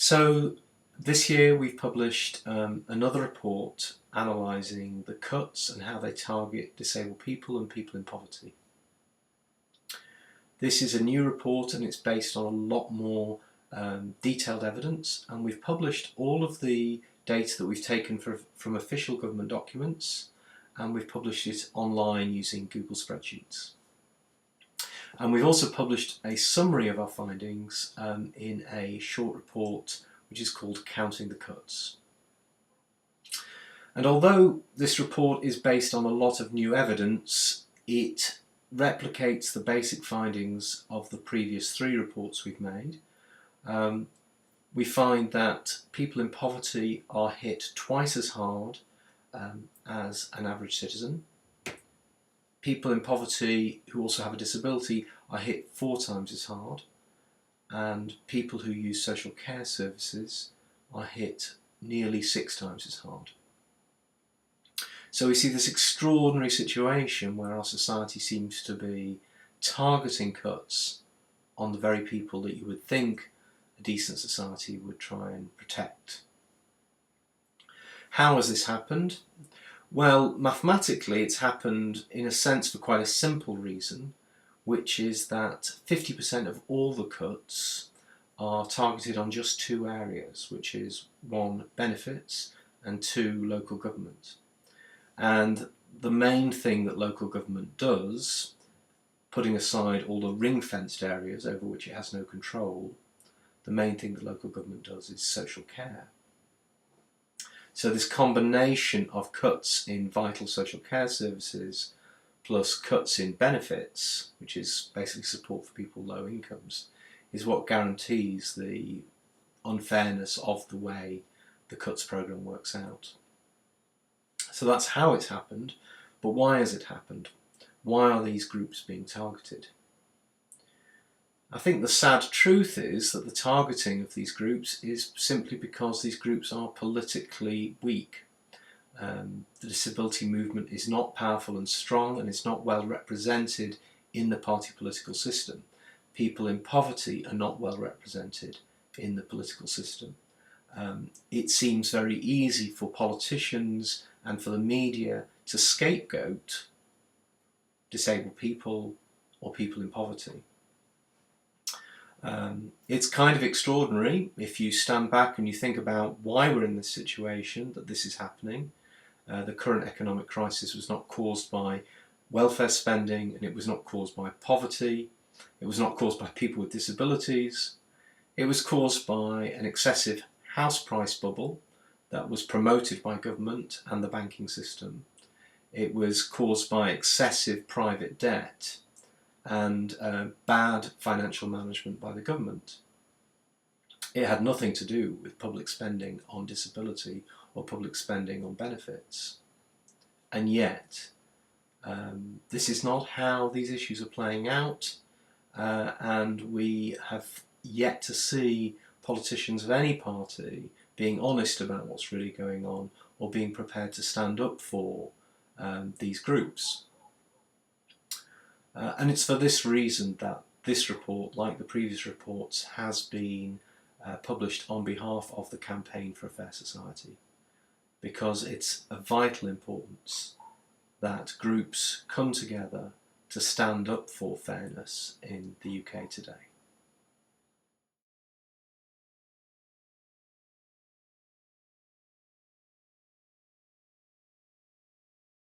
So this year we've published another report analysing the cuts and how they target disabled people and people in poverty. This is a new report and it's based on a lot more detailed evidence, and we've published all of the data that we've taken from official government documents, and we've published it online using Google Spreadsheets. And we've also published a summary of our findings in a short report which is called Counting the Cuts. And although this report is based on a lot of new evidence, it replicates the basic findings of the previous 3 reports we've made. We find that people in poverty are hit twice as hard as an average citizen. People in poverty who also have a disability are hit 4 times as hard, and people who use social care services are hit nearly 6 times as hard. So we see this extraordinary situation where our society seems to be targeting cuts on the very people that you would think a decent society would try and protect. How has this happened? Well, mathematically it's happened in a sense for quite a simple reason, which is that 50% of all the cuts are targeted on just 2 areas, which is 1, benefits, and 2, local government. And the main thing that local government does, putting aside all the ring-fenced areas over which it has no control, the main thing that local government does is social care. So this combination of cuts in vital social care services plus cuts in benefits, which is basically support for people with low incomes, is what guarantees the unfairness of the way the cuts programme works out. So that's how it's happened, but why has it happened? Why are these groups being targeted? I think the sad truth is that the targeting of these groups is simply because these groups are politically weak. The disability movement is not powerful and strong, and it's not well represented in the party political system. People in poverty are not well represented in the political system. It seems very easy for politicians and for the media to scapegoat disabled people or people in poverty. It's kind of extraordinary if you stand back and you think about why we're in this situation, that this is happening. The current economic crisis was not caused by welfare spending, and it was not caused by poverty. It was not caused by people with disabilities. It was caused by an excessive house price bubble that was promoted by government and the banking system. It was caused by excessive private debt and bad financial management by the government. It had nothing to do with public spending on disability or public spending on benefits. And yet, this is not how these issues are playing out, and we have yet to see politicians of any party being honest about what's really going on or being prepared to stand up for these groups. And it's for this reason that this report, like the previous reports, has been published on behalf of the Campaign for a Fair Society, because it's of vital importance that groups come together to stand up for fairness in the UK today.